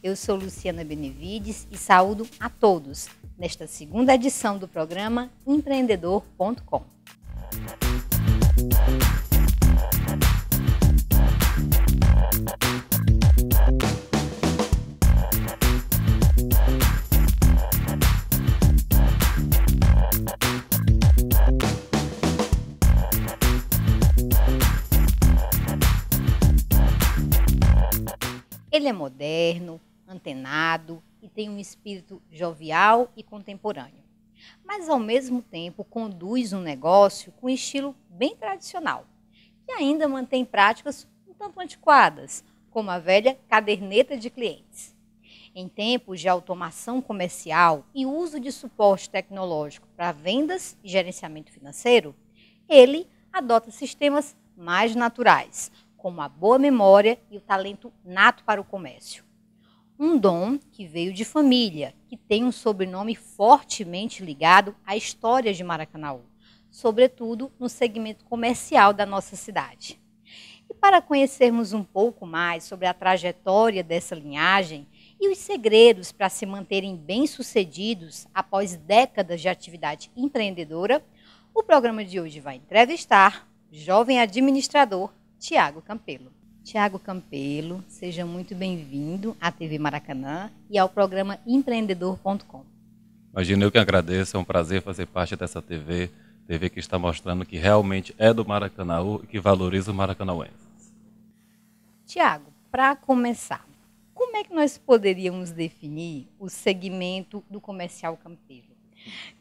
Eu sou Luciana Benevides e saúdo a todos nesta segunda edição do programa Empreendedor.com. Ele é moderno, antenado e tem um espírito jovial e contemporâneo, mas ao mesmo tempo conduz um negócio com estilo bem tradicional e ainda mantém práticas um tanto antiquadas, como a velha caderneta de clientes. Em tempos de automação comercial e uso de suporte tecnológico para vendas e gerenciamento financeiro, ele adota sistemas mais naturais, como a boa memória e o talento nato para o comércio. Um dom que veio de família, que tem um sobrenome fortemente ligado à história de Maracanaú, sobretudo no segmento comercial da nossa cidade. E para conhecermos um pouco mais sobre a trajetória dessa linhagem e os segredos para se manterem bem-sucedidos após décadas de atividade empreendedora, o programa de hoje vai entrevistar o jovem administrador Tiago Campelo. Tiago Campelo, seja muito bem-vindo à TV Maracanã e ao programa Empreendedor.com. Imagina, eu que agradeço, é um prazer fazer parte dessa TV que está mostrando que realmente é do Maracanaú e que valoriza o maracanauenses. Tiago, para começar, como é que nós poderíamos definir o segmento do comercial Campelo?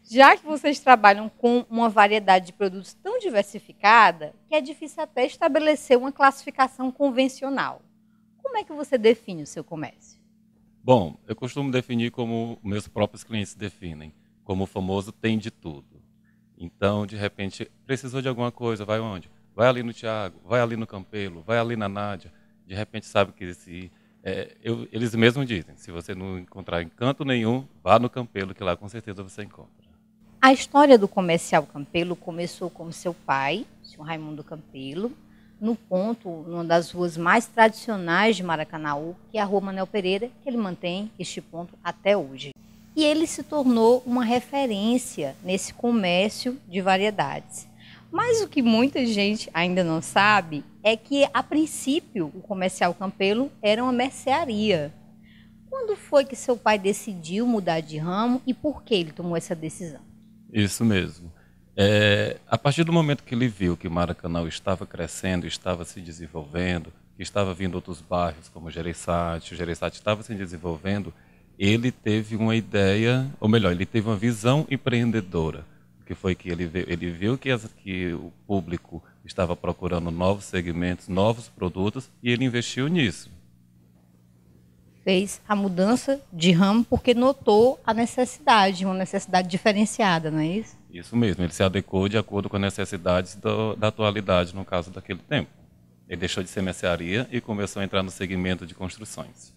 Já que vocês trabalham com uma variedade de produtos tão diversificada que é difícil até estabelecer uma classificação convencional. Como é que você define o seu comércio? Bom, eu costumo definir como meus próprios clientes definem, como o famoso tem de tudo. Então, de repente, precisou de alguma coisa, vai onde? Vai ali no Tiago, vai ali no Campelo, vai ali na Nádia. De repente sabe que eles mesmos dizem, se você não encontrar em canto nenhum, vá no Campelo, que lá com certeza você encontra. A história do comercial Campelo começou com seu pai, o senhor Raimundo Campelo, numa das ruas mais tradicionais de Maracanaú, que é a Rua Manuel Pereira, que ele mantém este ponto até hoje. E ele se tornou uma referência nesse comércio de variedades. Mas o que muita gente ainda não sabe é que, a princípio, o comercial Campelo era uma mercearia. Quando foi que seu pai decidiu mudar de ramo e por que ele tomou essa decisão? Isso mesmo. A partir do momento que ele viu que Maracanaú estava crescendo, estava se desenvolvendo, que estava vindo outros bairros como Gereissati, o Gereissati estava se desenvolvendo, ele teve uma ideia, ou melhor, ele teve uma visão empreendedora. Que foi que ele viu que o público estava procurando novos segmentos, novos produtos, e ele investiu nisso. Fez a mudança de ramo porque notou a necessidade, uma necessidade diferenciada, não é isso? Isso mesmo, ele se adequou de acordo com as necessidades da atualidade, no caso daquele tempo. Ele deixou de ser mercearia e começou a entrar no segmento de construções.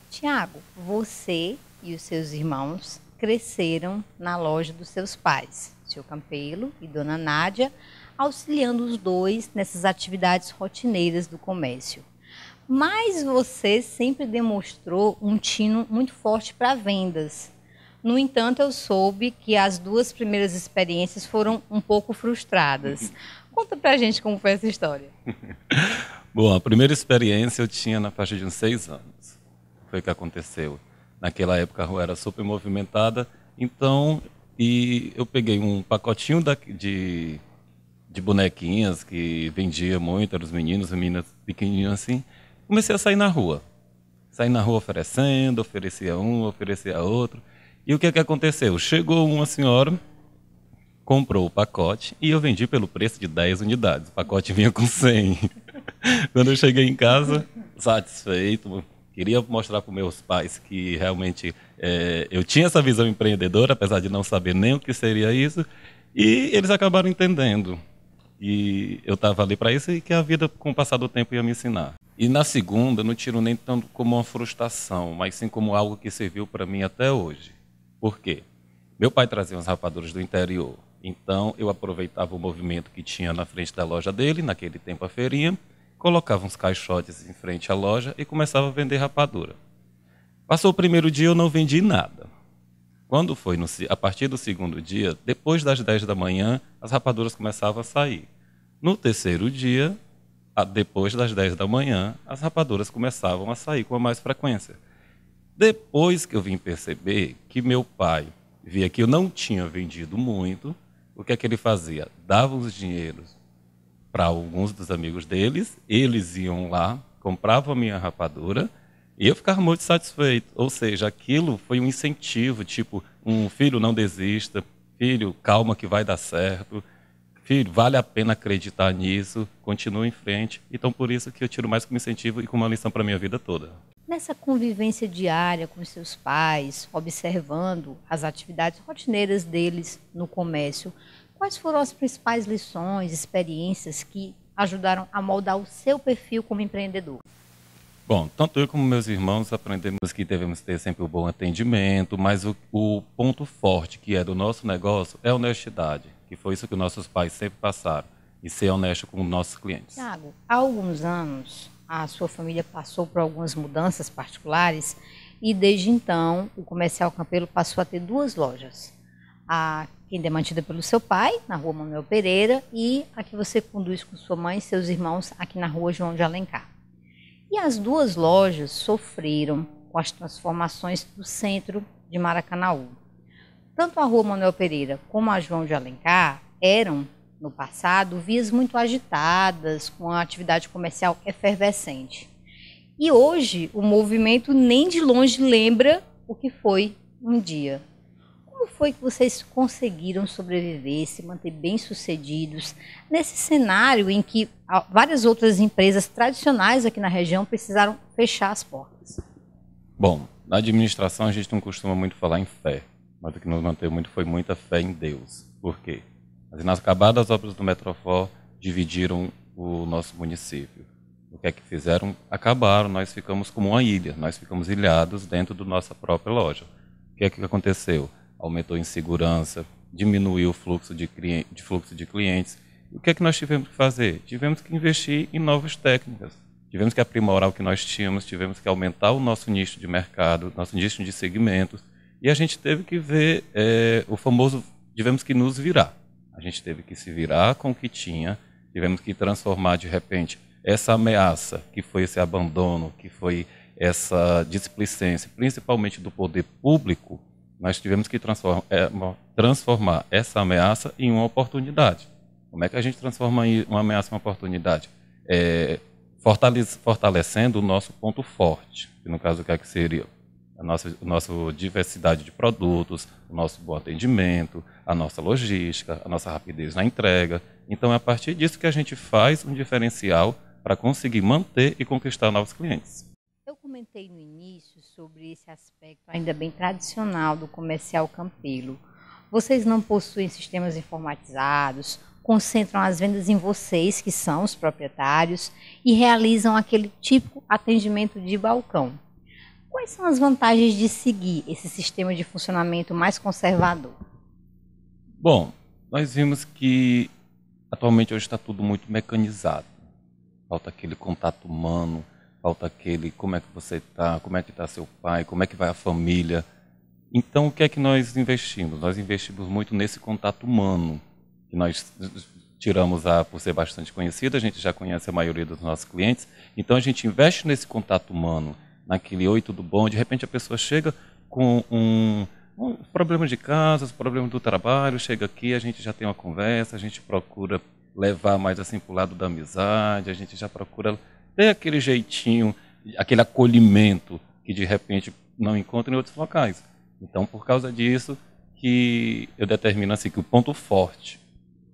Tiago, você e os seus irmãos cresceram na loja dos seus pais, seu Campelo e dona Nádia, auxiliando os dois nessas atividades rotineiras do comércio. Mas você sempre demonstrou um tino muito forte para vendas. No entanto, eu soube que as duas primeiras experiências foram um pouco frustradas. Conta pra gente como foi essa história. Bom, a primeira experiência eu tinha na faixa de uns 6 anos. Foi o que aconteceu. Naquela época a rua era super movimentada, então eu peguei um pacotinho de bonequinhas que vendia muito, eram os meninos, as meninas pequenininhos assim. Comecei a sair na rua. Saí na rua oferecendo, oferecia um, oferecia outro. E o que aconteceu? Chegou uma senhora, comprou o pacote e eu vendi pelo preço de 10 unidades. O pacote vinha com 100. Quando eu cheguei em casa, satisfeito, queria mostrar para os meus pais que realmente eu tinha essa visão empreendedora, apesar de não saber nem o que seria isso, e eles acabaram entendendo. E eu estava ali para isso e que a vida, com o passar do tempo, ia me ensinar. E na segunda, eu não tiro nem tanto como uma frustração, mas sim como algo que serviu para mim até hoje. Por quê? Meu pai trazia umas rapaduras do interior, então eu aproveitava o movimento que tinha na frente da loja dele, naquele tempo a feirinha, colocava uns caixotes em frente à loja e começava a vender rapadura. Passou o primeiro dia, eu não vendi nada. Quando foi a partir do segundo dia, depois das 10 da manhã, as rapaduras começavam a sair. No terceiro dia, depois das 10 da manhã, as rapaduras começavam a sair com mais frequência. Depois que eu vim perceber que meu pai via que eu não tinha vendido muito, o que é que ele fazia? Dava os dinheiros para alguns dos amigos deles, eles iam lá, compravam a minha rapadura e eu ficava muito satisfeito. Ou seja, aquilo foi um incentivo, tipo, um filho, não desista, filho, calma que vai dar certo, filho, vale a pena acreditar nisso, continua em frente. Então, por isso que eu tiro mais como incentivo e como uma lição para a minha vida toda. Nessa convivência diária com os seus pais, observando as atividades rotineiras deles no comércio, quais foram as principais lições, experiências que ajudaram a moldar o seu perfil como empreendedor? Bom, tanto eu como meus irmãos aprendemos que devemos ter sempre um bom atendimento, mas o ponto forte que é do nosso negócio é a honestidade, que foi isso que nossos pais sempre passaram, e ser honesto com os nossos clientes. Tiago, há alguns anos a sua família passou por algumas mudanças particulares e desde então o Comercial Campelo passou a ter duas lojas. A que é mantida pelo seu pai, na rua Manuel Pereira, e a que você conduz com sua mãe e seus irmãos aqui na rua João de Alencar. E as duas lojas sofreram com as transformações do centro de Maracanaú. Tanto a rua Manuel Pereira como a João de Alencar eram, no passado, vias muito agitadas, com a atividade comercial efervescente. E hoje o movimento nem de longe lembra o que foi um dia. Como foi que vocês conseguiram sobreviver, se manter bem-sucedidos nesse cenário em que várias outras empresas tradicionais aqui na região precisaram fechar as portas? Bom, na administração a gente não costuma muito falar em fé, mas o que nos manteve muito foi muita fé em Deus. Por quê? As inacabadas obras do Metrofor dividiram o nosso município. O que é que fizeram? Acabaram, nós ficamos como uma ilha, nós ficamos ilhados dentro da nossa própria loja. O que é que aconteceu? Aumentou a insegurança, diminuiu o fluxo de clientes. E o que é que nós tivemos que fazer? Tivemos que investir em novas técnicas, tivemos que aprimorar o que nós tínhamos, tivemos que aumentar o nosso nicho de mercado, nosso nicho de segmentos, e a gente teve que ver o famoso, tivemos que nos virar. A gente teve que se virar com o que tinha, tivemos que transformar de repente essa ameaça, que foi esse abandono, que foi essa displicência, principalmente do poder público, nós tivemos que transformar essa ameaça em uma oportunidade. Como é que a gente transforma uma ameaça em uma oportunidade? Fortalecendo o nosso ponto forte, que no caso o que é que seria? A nossa diversidade de produtos, o nosso bom atendimento, a nossa logística, a nossa rapidez na entrega. Então é a partir disso que a gente faz um diferencial para conseguir manter e conquistar novos clientes. Eu comentei no início sobre esse aspecto ainda bem tradicional do Comercial Campelo. Vocês não possuem sistemas informatizados, concentram as vendas em vocês, que são os proprietários, e realizam aquele típico atendimento de balcão. Quais são as vantagens de seguir esse sistema de funcionamento mais conservador? Bom, nós vimos que atualmente hoje está tudo muito mecanizado. Falta aquele contato humano, falta aquele como é que você está, como é que está seu pai, como é que vai a família. Então o que é que nós investimos? Nós investimos muito nesse contato humano, que nós tiramos por ser bastante conhecido, a gente já conhece a maioria dos nossos clientes, então a gente investe nesse contato humano, naquele oi, tudo bom, de repente a pessoa chega com um problema de casa, um problema do trabalho, chega aqui, a gente já tem uma conversa, a gente procura levar mais assim para o lado da amizade, a gente já procura ter aquele jeitinho, aquele acolhimento que de repente não encontra em outros locais. Então, por causa disso, que eu determino assim que o ponto forte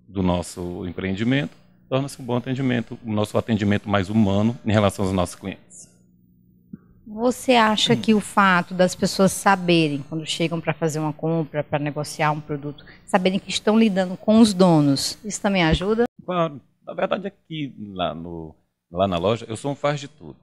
do nosso empreendimento torna-se um bom atendimento, o nosso atendimento mais humano em relação aos nossos clientes. Você acha que o fato das pessoas saberem, quando chegam para fazer uma compra, para negociar um produto, saberem que estão lidando com os donos, isso também ajuda? Claro, na verdade aqui lá na loja eu sou um faz de tudo.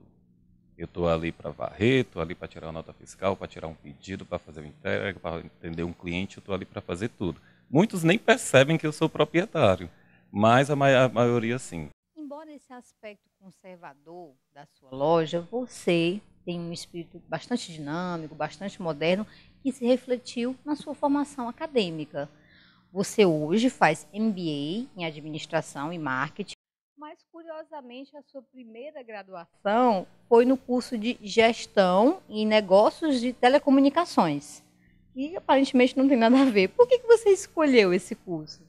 Eu estou ali para varrer, estou ali para tirar a nota fiscal, para tirar um pedido, para fazer uma entrega, para atender um cliente, eu estou ali para fazer tudo. Muitos nem percebem que eu sou proprietário, mas a maioria sim. Embora esse aspecto conservador da sua loja, você tem um espírito bastante dinâmico, bastante moderno, que se refletiu na sua formação acadêmica. Você hoje faz MBA em Administração e Marketing, mas curiosamente a sua primeira graduação foi no curso de Gestão e Negócios de Telecomunicações, que aparentemente não tem nada a ver. Por que você escolheu esse curso?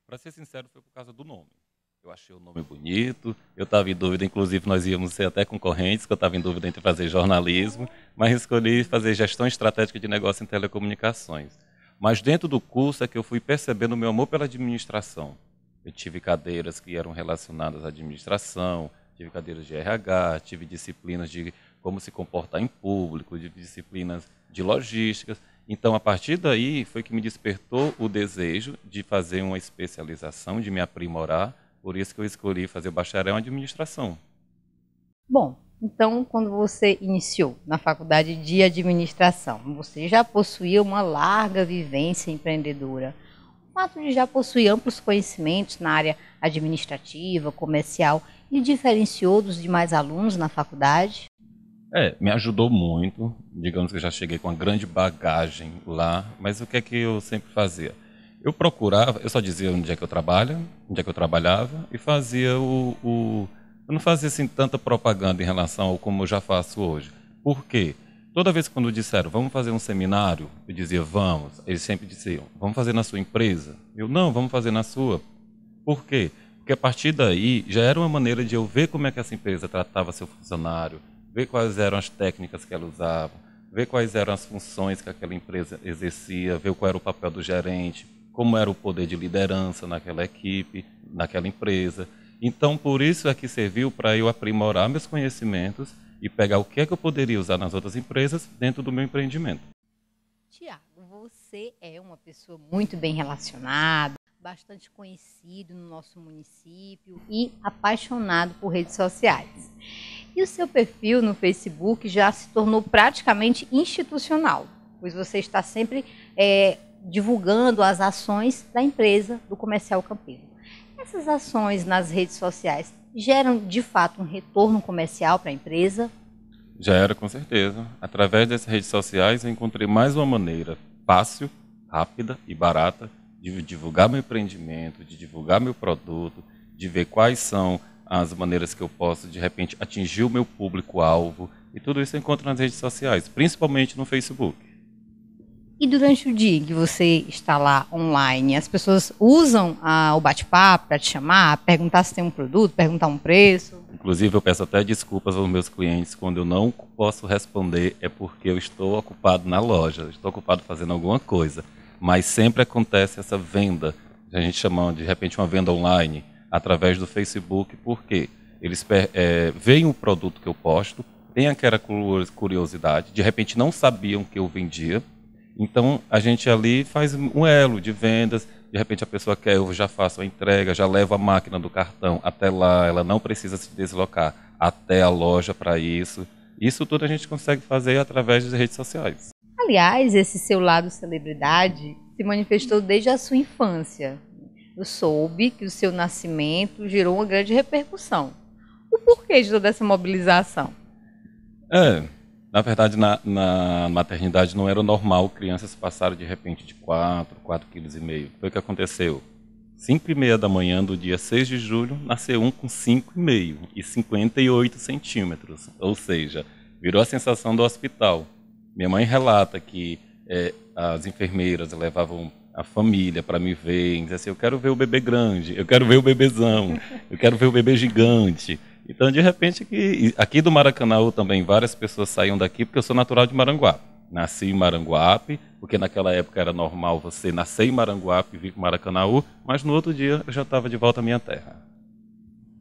Para ser sincero, foi por causa do nome. Eu achei o nome bonito, eu estava em dúvida, inclusive nós íamos ser até concorrentes, que eu estava em dúvida entre fazer jornalismo, mas escolhi fazer gestão estratégica de negócio em telecomunicações. Mas dentro do curso é que eu fui percebendo o meu amor pela administração. Eu tive cadeiras que eram relacionadas à administração, tive cadeiras de RH, tive disciplinas de como se comportar em público, de disciplinas de logística. Então, a partir daí, foi que me despertou o desejo de fazer uma especialização, de me aprimorar. Por isso que eu escolhi fazer bacharel em administração. Bom, então, quando você iniciou na faculdade de administração, você já possuía uma larga vivência empreendedora. O fato de já possuir amplos conhecimentos na área administrativa, comercial, lhe diferenciou dos demais alunos na faculdade? Me ajudou muito. Digamos que eu já cheguei com uma grande bagagem lá, mas o que é que eu sempre fazia? Eu procurava, eu só dizia onde é que eu trabalho, onde é que eu trabalhava e fazia eu não fazia assim tanta propaganda em relação ao como eu já faço hoje. Por quê? Toda vez que quando disseram, vamos fazer um seminário, eu dizia, vamos. Eles sempre diziam, vamos fazer na sua empresa? Eu, não, vamos fazer na sua. Por quê? Porque a partir daí já era uma maneira de eu ver como é que essa empresa tratava seu funcionário, ver quais eram as técnicas que ela usava, ver quais eram as funções que aquela empresa exercia, ver qual era o papel do gerente, como era o poder de liderança naquela equipe, naquela empresa. Então, por isso é que serviu para eu aprimorar meus conhecimentos e pegar o que é que eu poderia usar nas outras empresas dentro do meu empreendimento. Tiago, você é uma pessoa muito bem relacionada, bastante conhecido no nosso município e apaixonado por redes sociais. E o seu perfil no Facebook já se tornou praticamente institucional, pois você está sempre divulgando as ações da empresa do Comercial Campeiro. Essas ações nas redes sociais geram, de fato, um retorno comercial para a empresa? Já era, com certeza. Através dessas redes sociais, eu encontrei mais uma maneira fácil, rápida e barata de divulgar meu empreendimento, de divulgar meu produto, de ver quais são as maneiras que eu posso, de repente, atingir o meu público-alvo. E tudo isso eu encontro nas redes sociais, principalmente no Facebook. E durante o dia que você está lá online, as pessoas usam o bate-papo para te chamar, perguntar se tem um produto, perguntar um preço? Inclusive, eu peço até desculpas aos meus clientes quando eu não posso responder, é porque eu estou ocupado na loja, estou ocupado fazendo alguma coisa. Mas sempre acontece essa venda, a gente chama de repente uma venda online, através do Facebook, porque eles veem o produto que eu posto, têm aquela curiosidade, de repente não sabiam que eu vendia, então a gente ali faz um elo de vendas, de repente a pessoa quer, eu já faço a entrega, já levo a máquina do cartão até lá, ela não precisa se deslocar até a loja para isso. Isso tudo a gente consegue fazer através das redes sociais. Aliás, esse seu lado celebridade se manifestou desde a sua infância. Eu soube que o seu nascimento gerou uma grande repercussão. O porquê de toda essa mobilização? Na verdade, na maternidade não era normal crianças passarem de repente de 4,5 kg. Foi o que aconteceu. 5h30 da manhã do dia 6 de julho, nasceu um com 5,5 e 58 centímetros. Ou seja, virou a sensação do hospital. Minha mãe relata que as enfermeiras levavam a família para me ver, e diziam assim, eu quero ver o bebê grande, eu quero ver o bebezão, eu quero ver o bebê gigante. Então, de repente, aqui do Maracanaú também várias pessoas saíam daqui, porque eu sou natural de Maranguape. Nasci em Maranguape, porque naquela época era normal você nascer em Maranguape e vir para Maracanaú, mas no outro dia eu já estava de volta à minha terra.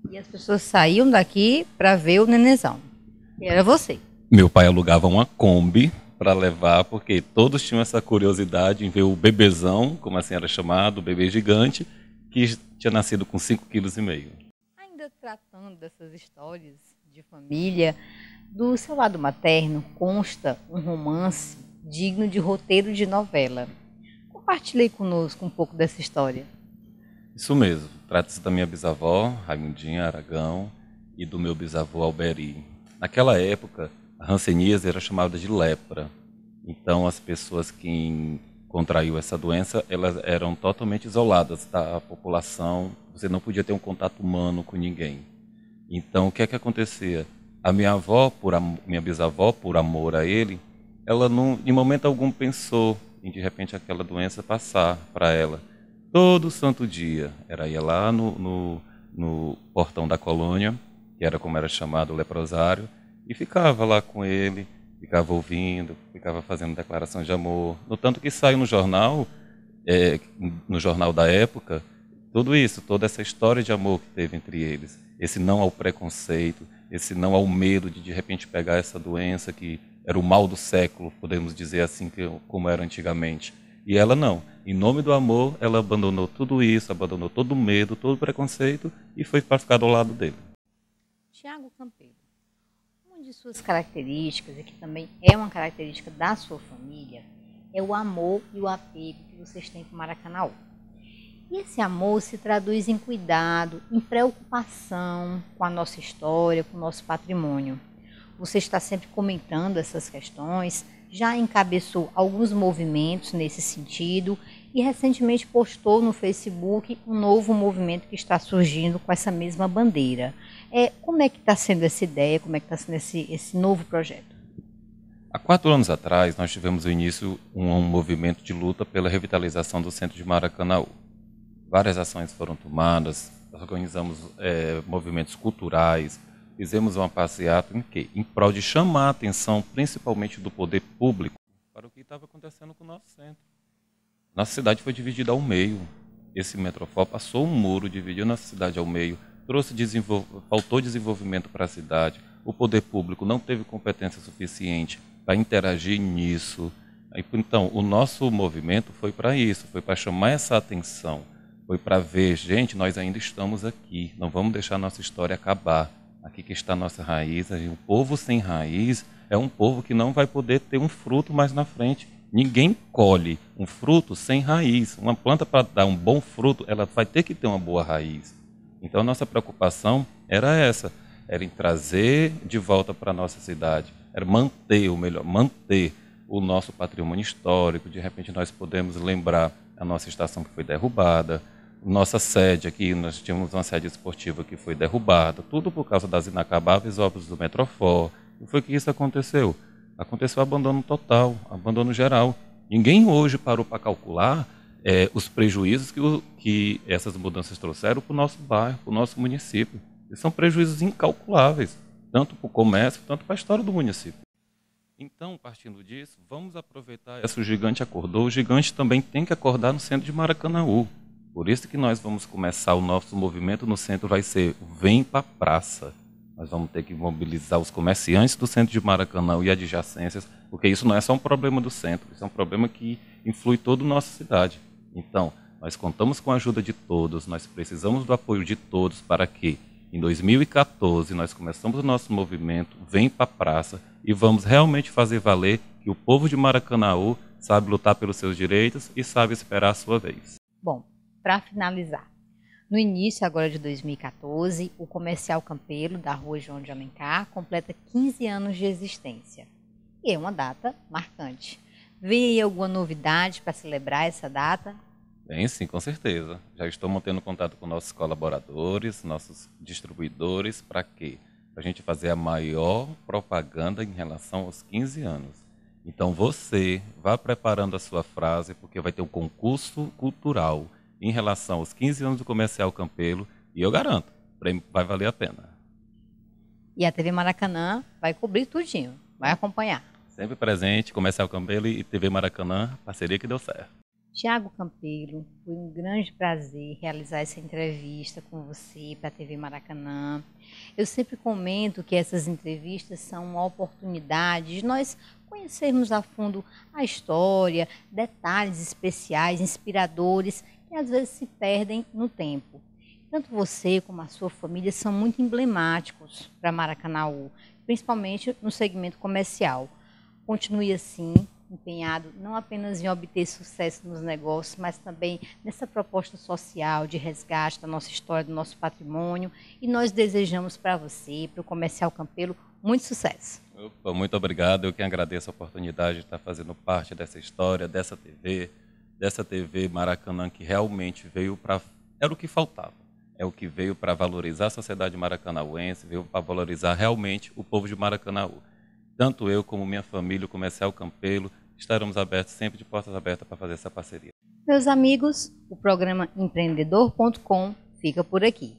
E as pessoas saíam daqui para ver o nenezão. E era você. Meu pai alugava uma Kombi para levar, porque todos tinham essa curiosidade em ver o bebezão, como assim era chamado, o bebê gigante, que tinha nascido com 5,5 kg. Ainda tratando dessas histórias de família, do seu lado materno consta um romance digno de roteiro de novela. Compartilhe conosco um pouco dessa história. Isso mesmo. Trata-se da minha bisavó, Raimundinha Aragão, e do meu bisavô Alberi. Naquela época, A hanseníase era chamada de lepra. Então, as pessoas que contraíam essa doença, elas eram totalmente isoladas da população. Você não podia ter um contato humano com ninguém. Então, o que é que acontecia? A minha avó, minha bisavó, por amor a ele, ela não, em momento algum pensou em de repente aquela doença passar para ela. Todo santo dia, ela ia lá no portão da colônia, que era como era chamado o leprosário, e ficava lá com ele, ficava ouvindo, ficava fazendo declaração de amor. No tanto que saiu é, no jornal da época, tudo isso, toda essa história de amor que teve entre eles, esse não ao preconceito, esse não ao medo de repente pegar essa doença que era o mal do século, podemos dizer assim, como era antigamente. E ela não. Em nome do amor, ela abandonou tudo isso, abandonou todo o medo, todo o preconceito e foi para ficar do lado dele. Tiago Campelo, uma de suas características, e que também é uma característica da sua família, é o amor e o apego que vocês têm com Maracanaú. E esse amor se traduz em cuidado, em preocupação com a nossa história, com o nosso patrimônio. Você está sempre comentando essas questões, já encabeçou alguns movimentos nesse sentido e recentemente postou no Facebook um novo movimento que está surgindo com essa mesma bandeira. Como é que está sendo essa ideia, como é que está sendo esse novo projeto? Há 4 anos atrás, nós tivemos o início um movimento de luta pela revitalização do centro de Maracanaú. Várias ações foram tomadas, organizamos movimentos culturais, fizemos uma passeata em prol de chamar a atenção, principalmente do poder público, para o que estava acontecendo com o nosso centro. Nossa cidade foi dividida ao meio. Esse Metrofol passou um muro, dividiu nossa cidade ao meio, faltou desenvolvimento para a cidade. O poder público não teve competência suficiente para interagir nisso. Então, o nosso movimento foi para isso, foi para chamar essa atenção, foi para ver, gente, nós ainda estamos aqui, não vamos deixar nossa história acabar. Aqui que está a nossa raiz. O povo sem raiz é um povo que não vai poder ter um fruto mais na frente. Ninguém colhe um fruto sem raiz. Uma planta, para dar um bom fruto, ela vai ter que ter uma boa raiz. Então, a nossa preocupação era essa, era em trazer de volta para a nossa cidade, era manter o nosso patrimônio histórico. De repente, nós podemos lembrar a nossa estação que foi derrubada, nossa sede aqui, nós tínhamos uma sede esportiva que foi derrubada, tudo por causa das inacabáveis obras do Metrofol. E foi que isso aconteceu. Aconteceu abandono total, abandono geral. Ninguém hoje parou para calcular os prejuízos que essas mudanças trouxeram para o nosso bairro, para o nosso município. E são prejuízos incalculáveis, tanto para o comércio, tanto para a história do município. Então, partindo disso, vamos aproveitar essa. O gigante acordou, o gigante também tem que acordar no centro de Maracanaú. Por isso que nós vamos começar o nosso movimento no centro, vai ser Vem para a Praça. Nós vamos ter que mobilizar os comerciantes do centro de Maracanaú e adjacências, porque isso não é só um problema do centro, isso é um problema que influi toda a nossa cidade. Então, nós contamos com a ajuda de todos, nós precisamos do apoio de todos para que, em 2014, nós começamos o nosso movimento Vem para a Praça e vamos realmente fazer valer que o povo de Maracanaú sabe lutar pelos seus direitos e sabe esperar a sua vez. Bom, para finalizar, no início agora de 2014, o Comercial Campelo, da Rua João de Alencar, completa 15 anos de existência. E é uma data marcante. Vem aí alguma novidade para celebrar essa data? Bem, sim, com certeza. Já estou mantendo contato com nossos colaboradores, nossos distribuidores, para quê? Para a gente fazer a maior propaganda em relação aos 15 anos. Então você vá preparando a sua frase, porque vai ter um concurso cultural em relação aos 15 anos do Comercial Campelo, e eu garanto, vai valer a pena. E a TV Maracanã vai cobrir tudinho, vai acompanhar. Sempre presente, Comercial Campelo e TV Maracanã, parceria que deu certo. Tiago Campelo, foi um grande prazer realizar essa entrevista com você para a TV Maracanã. Eu sempre comento que essas entrevistas são uma oportunidade de nós conhecermos a fundo a história, detalhes especiais, inspiradores, que às vezes se perdem no tempo. Tanto você como a sua família são muito emblemáticos para Maracanaú, principalmente no segmento comercial. Continue assim, empenhado não apenas em obter sucesso nos negócios, mas também nessa proposta social de resgate da nossa história, do nosso patrimônio. E nós desejamos para você, para o Comercial Campelo, muito sucesso. Opa, muito obrigado. Eu que agradeço a oportunidade de estar fazendo parte dessa história, dessa TV Maracanã, que realmente veio para... Era o que faltava. É o que veio para valorizar a sociedade maracanauense, veio para valorizar realmente o povo de Maracanaú. Tanto eu como minha família, o Comercial Campelo, estaremos abertos, sempre de portas abertas para fazer essa parceria. Meus amigos, o programa Empreendedor.com fica por aqui.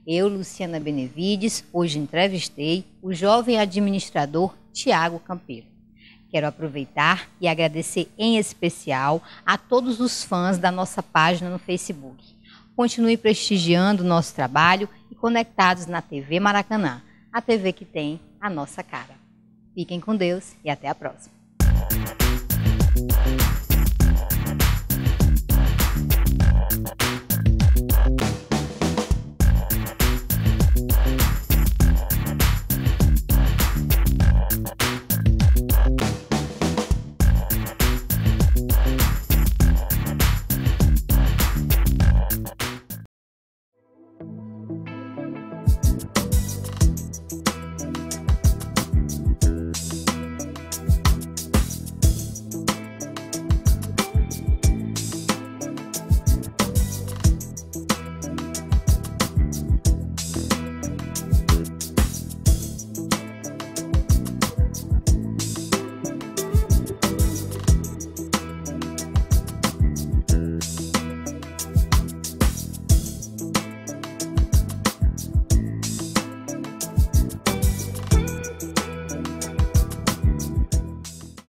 Eu, Luciana Benevides, hoje entrevistei o jovem administrador Tiago Campelo. Quero aproveitar e agradecer em especial a todos os fãs da nossa página no Facebook. Continue prestigiando o nosso trabalho e conectados na TV Maracanã, a TV que tem a nossa cara. Fiquem com Deus e até a próxima.